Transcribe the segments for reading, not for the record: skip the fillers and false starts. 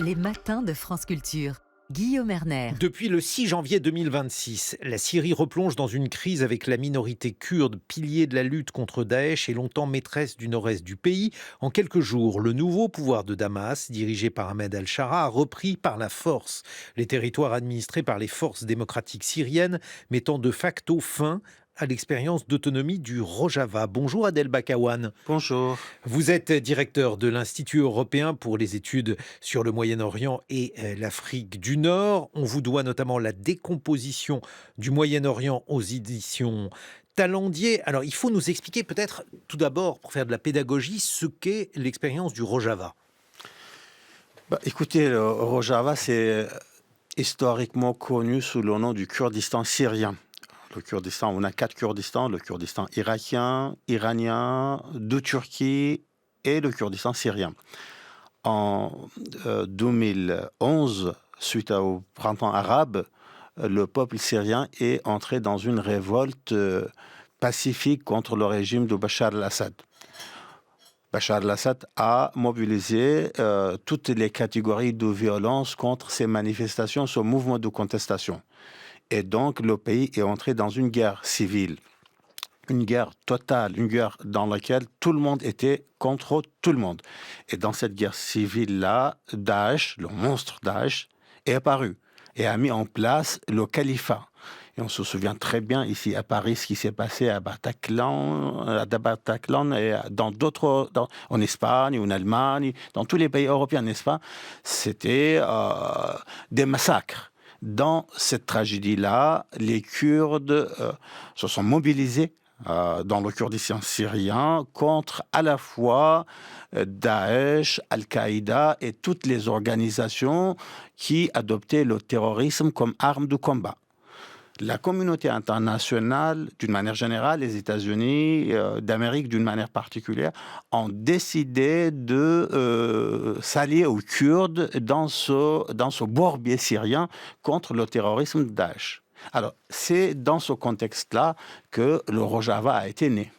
Les matins de France Culture. Guillaume Erner. Depuis le 6 janvier 2026, la Syrie replonge dans une crise avec la minorité kurde, pilier de la lutte contre Daesh et longtemps maîtresse du nord-est du pays. En quelques jours, le nouveau pouvoir de Damas, dirigé par Ahmed al-Shara, a repris par la force les territoires administrés par les forces démocratiques syriennes, mettant de facto fin à l'expérience d'autonomie du Rojava. Bonjour Adel Bakawan. Bonjour. Vous êtes directeur de l'Institut européen pour les études sur le Moyen-Orient et l'Afrique du Nord. On vous doit notamment la décomposition du Moyen-Orient aux éditions Talendier. Alors il faut nous expliquer peut-être tout d'abord, pour faire de la pédagogie, ce qu'est l'expérience du Rojava. Écoutez, le Rojava, c'est historiquement connu sous le nom du Kurdistan syrien. Le Kurdistan, on a 4 Kurdistans, le Kurdistan irakien, iranien, de Turquie et le Kurdistan syrien. En 2011, suite au printemps arabe, le peuple syrien est entré dans une révolte pacifique contre le régime de Bachar al-Assad. Bachar al-Assad a mobilisé toutes les catégories de violence contre ces manifestations, ce mouvement de contestation. Et donc, le pays est entré dans une guerre civile, une guerre totale, une guerre dans laquelle tout le monde était contre tout le monde. Et dans cette guerre civile-là, Daesh, le monstre Daesh, est apparu et a mis en place le califat. Et on se souvient très bien ici à Paris ce qui s'est passé à Bataclan et dans d'autres, en Espagne, en Allemagne, dans tous les pays européens, n'est-ce pas? C'était des massacres. Dans cette tragédie-là, les Kurdes se sont mobilisés dans le Kurdistan syrien contre à la fois Daesh, Al-Qaïda et toutes les organisations qui adoptaient le terrorisme comme arme de combat. La communauté internationale, d'une manière générale, les États-Unis d'Amérique d'une manière particulière, ont décidé de s'allier aux Kurdes dans ce bourbier syrien contre le terrorisme de Daesh. Alors, c'est dans ce contexte-là que le Rojava a été né.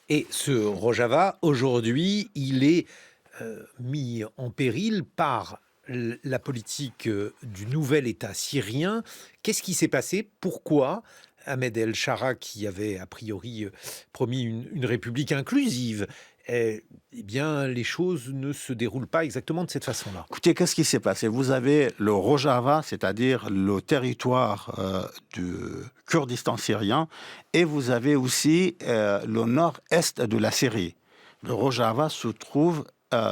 Et ce Rojava, aujourd'hui, il est mis en péril par la politique du nouvel État syrien. Qu'est-ce qui s'est passé? Pourquoi Ahmed el-Shara, qui avait a priori promis une république inclusive, eh bien, les choses ne se déroulent pas exactement de cette façon-là? Écoutez, qu'est-ce qui s'est passé? Vous avez le Rojava, c'est-à-dire le territoire du Kurdistan syrien, et vous avez aussi le nord-est de la Syrie. Le Rojava se trouve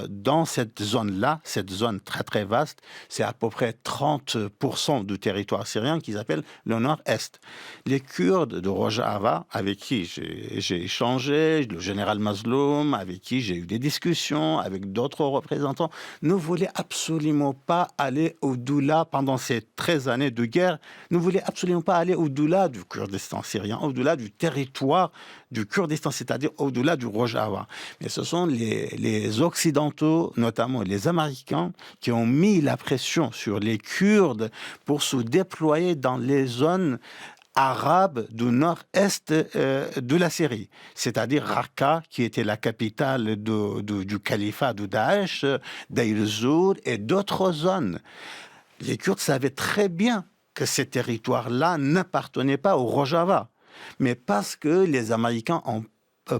dans cette zone-là, cette zone très très vaste, c'est à peu près 30% du territoire syrien qu'ils appellent le nord-est. Les Kurdes de Rojava, avec qui j'ai échangé, le général Mazloum, avec qui j'ai eu des discussions, avec d'autres représentants, ne voulaient absolument pas aller au-delà, pendant ces 13 années de guerre, ne voulaient absolument pas aller au-delà du Kurdistan syrien, au-delà du territoire du Kurdistan, c'est-à-dire au-delà du Rojava. Mais ce sont les Occidentaux, notamment les Américains, qui ont mis la pression sur les Kurdes pour se déployer dans les zones arabes du nord-est de la Syrie, c'est-à-dire Raqqa, qui était la capitale du califat de Daesh, Deir ez-Zor et d'autres zones. Les Kurdes savaient très bien que ces territoires-là n'appartenaient pas au Rojava. Mais parce que les Américains ont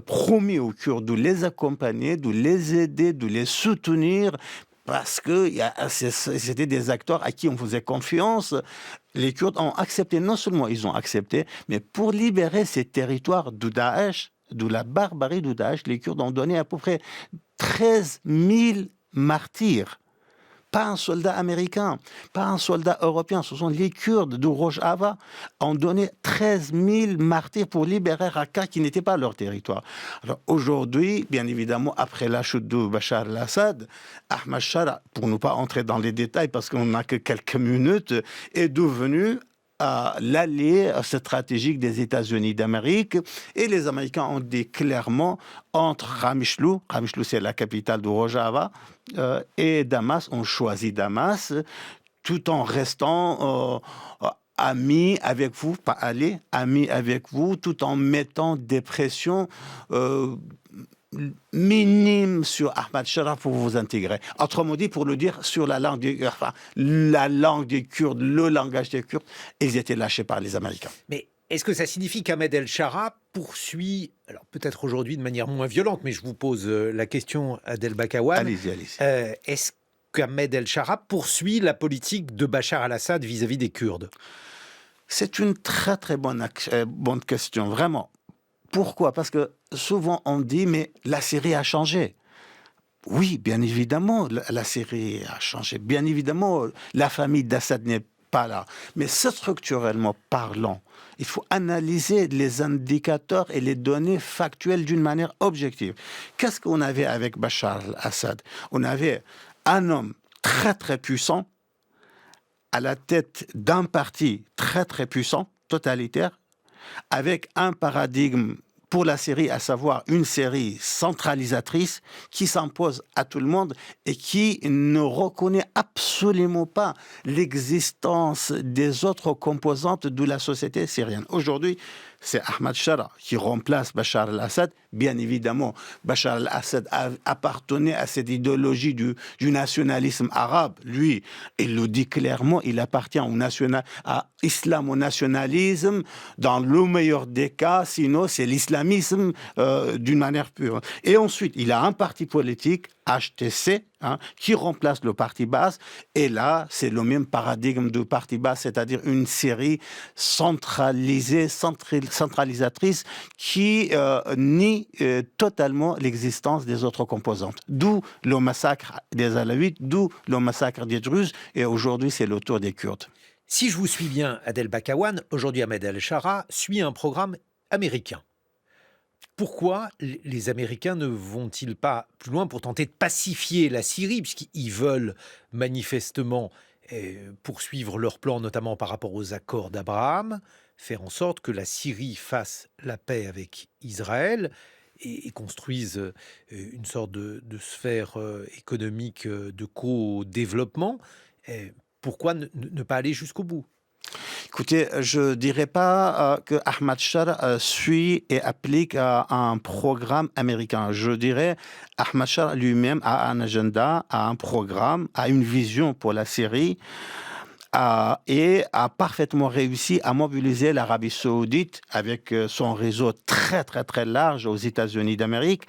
promis aux Kurdes de les accompagner, de les aider, de les soutenir, parce que c'était des acteurs à qui on faisait confiance, les Kurdes ont accepté, non seulement ils ont accepté, mais pour libérer ces territoires de Daesh, de la barbarie de Daesh, les Kurdes ont donné à peu près 13 000 martyrs. Pas un soldat américain, pas un soldat européen. Ce sont les Kurdes de Rojava qui ont donné 13 000 martyrs pour libérer Raqqa, qui n'était pas leur territoire. Alors aujourd'hui, bien évidemment, après la chute de Bachar al-Assad, Ahmed Shara, pour ne pas entrer dans les détails parce qu'on n'a que quelques minutes, est devenu l'allié stratégique des États-Unis d'Amérique, et les Américains ont dit clairement entre Ramichlou c'est la capitale de Rojava, et Damas, on choisit Damas, tout en restant amis avec vous, pas alliés, amis avec vous, tout en mettant des pressions minime sur Ahmad Shara pour vous intégrer. Autrement dit, pour le dire, sur la langue des Kurdes, le langage des Kurdes, ils étaient lâchés par les Américains. Mais est-ce que ça signifie qu'Ahmed El-Shara poursuit, alors peut-être aujourd'hui de manière moins violente, mais je vous pose la question, Adel Bakawan. Allez-y. Est-ce qu'Ahmed El-Shara poursuit la politique de Bachar al-Assad vis-à-vis des Kurdes? C'est une très très bonne question, vraiment. Pourquoi? Parce que souvent on dit, mais la Syrie a changé. Oui, bien évidemment, la Syrie a changé. Bien évidemment, la famille d'Assad n'est pas là. Mais structurellement parlant, il faut analyser les indicateurs et les données factuelles d'une manière objective. Qu'est-ce qu'on avait avec Bachar al-Assad? On avait un homme très très puissant à la tête d'un parti très très puissant, totalitaire, avec un paradigme pour la Syrie, à savoir une Syrie centralisatrice qui s'impose à tout le monde et qui ne reconnaît absolument pas l'existence des autres composantes de la société syrienne. Aujourd'hui, c'est Ahmad Shara qui remplace Bachar al-Assad. Bien évidemment, Bachar al-Assad appartenait à cette idéologie du nationalisme arabe. Lui, il le dit clairement, il appartient à islamo-nationalisme. Dans le meilleur des cas, sinon c'est l'islamisme d'une manière pure. Et ensuite, il a un parti politique, HTC, qui remplace le parti Baas. Et là, c'est le même paradigme du parti Baas, c'est-à-dire une Syrie centralisatrice qui nie totalement l'existence des autres composantes. D'où le massacre des Alaouites, d'où le massacre des Druzes, et aujourd'hui, c'est le tour des Kurdes. Si je vous suis bien, Adel Bakawan, aujourd'hui Ahmed El-Shara suit un programme américain. Pourquoi les Américains ne vont-ils pas plus loin pour tenter de pacifier la Syrie, puisqu'ils veulent manifestement poursuivre leur plan, notamment par rapport aux accords d'Abraham, faire en sorte que la Syrie fasse la paix avec Israël et construise une sorte de sphère économique de co-développement. Pourquoi ne pas aller jusqu'au bout ? Écoutez, je ne dirais pas que Ahmad Shara suit et applique un programme américain. Je dirais Ahmad Shara lui-même a un agenda, a un programme, a une vision pour la Syrie et a parfaitement réussi à mobiliser l'Arabie saoudite avec son réseau très très très large aux États-Unis d'Amérique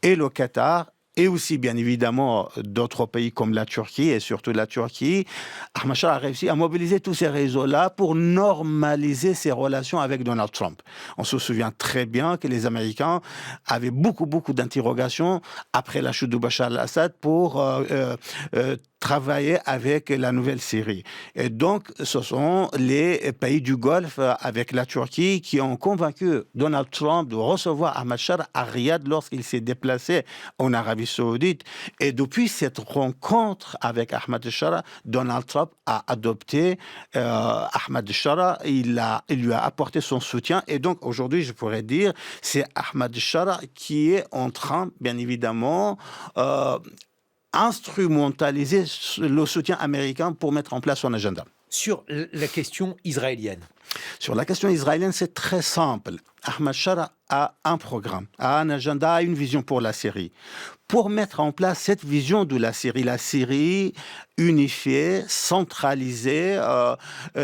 et le Qatar. Et aussi, bien évidemment, d'autres pays comme la Turquie, et surtout la Turquie. Ahmad Shara a réussi à mobiliser tous ces réseaux-là pour normaliser ses relations avec Donald Trump. On se souvient très bien que les Américains avaient beaucoup d'interrogations après la chute de Bachar al-Assad pour travailler avec la nouvelle Syrie. Et donc, ce sont les pays du Golfe, avec la Turquie, qui ont convaincu Donald Trump de recevoir Ahmad Shara à Riyad lorsqu'il s'est déplacé en Arabie saoudite. Et depuis cette rencontre avec Ahmad Shara, Donald Trump a adopté Ahmad Shara, il lui a apporté son soutien. Et donc, aujourd'hui, je pourrais dire, c'est Ahmad Shara qui est en train, bien évidemment, instrumentaliser le soutien américain pour mettre en place son agenda. Sur la question israélienne. Sur la question israélienne, c'est très simple. Ahmad Shara a un programme, a un agenda, a une vision pour la Syrie. Pour mettre en place cette vision de la Syrie unifiée, centralisée,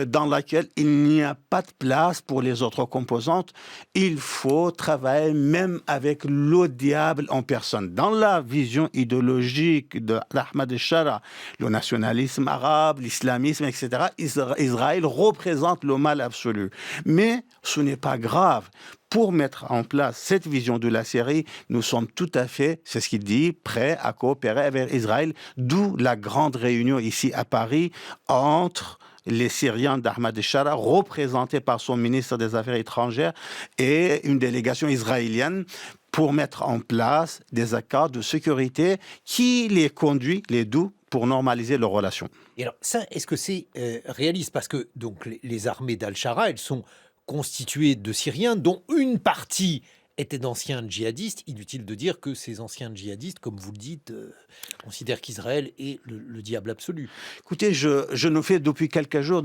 dans laquelle il n'y a pas de place pour les autres composantes, il faut travailler même avec le diable en personne. Dans la vision idéologique d'Ahmad Shara, le nationalisme arabe, l'islamisme, etc., Israël représente le mal absolu. Mais ce n'est pas grave. Pour mettre en place cette vision de la Syrie, nous sommes tout à fait, c'est ce qu'il dit, prêts à coopérer avec Israël, d'où la grande réunion ici à Paris entre les Syriens d'Ahmad Shara, représentés par son ministre des Affaires étrangères, et une délégation israélienne pour mettre en place des accords de sécurité qui les conduit, les doux, pour normaliser leurs relations. Et alors ça, est-ce que c'est réaliste? Parce que donc, les armées d'Al-Shara, elles sont constituées de Syriens dont une partie étaient d'anciens djihadistes. Inutile de dire que ces anciens djihadistes, comme vous le dites, considèrent qu'Israël est le diable absolu. Écoutez, je nous fais depuis quelques jours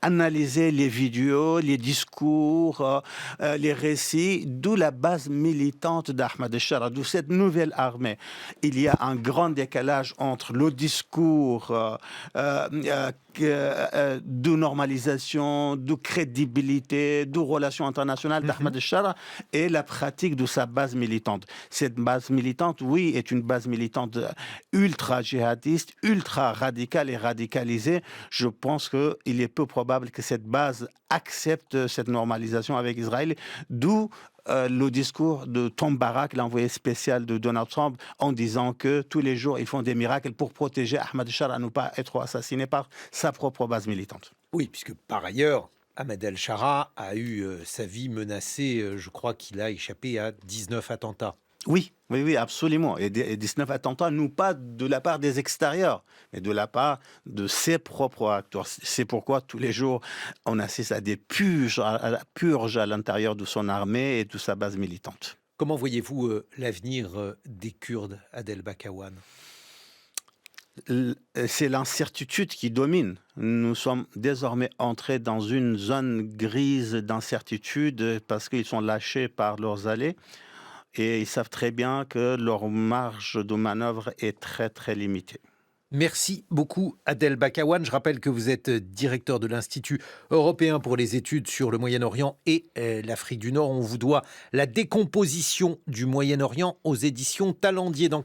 analyser les vidéos, les discours, les récits, d'où la base militante d'Ahmed al-Shara, d'où cette nouvelle armée. Il y a un grand décalage entre le discours de normalisation, de crédibilité, de relations internationales d'Ahmed al-Shara et la pratique de sa base militante. Cette base militante, oui, est une base militante ultra djihadiste, ultra radicale et radicalisée. Je pense qu'il est peu probable que cette base accepte cette normalisation avec Israël, d'où le discours de Tom Barak, l'envoyé spécial de Donald Trump, en disant que tous les jours, ils font des miracles pour protéger Ahmed al-Shara à ne pas être assassiné par sa propre base militante. Oui, puisque par ailleurs, Ahmed al-Shara a eu sa vie menacée. Je crois qu'il a échappé à 19 attentats. Oui, absolument. Et 19 attentats, non pas de la part des extérieurs, mais de la part de ses propres acteurs. C'est pourquoi tous les jours, on assiste à des purges à l'intérieur de son armée et de sa base militante. Comment voyez-vous l'avenir des Kurdes, Adel Bakawan ? C'est l'incertitude qui domine. Nous sommes désormais entrés dans une zone grise d'incertitude parce qu'ils sont lâchés par leurs alliés. Et ils savent très bien que leur marge de manœuvre est très, très limitée. Merci beaucoup, Adel Bakawan. Je rappelle que vous êtes directeur de l'Institut européen pour les études sur le Moyen-Orient et l'Afrique du Nord. On vous doit La décomposition du Moyen-Orient aux éditions Talendier. Dans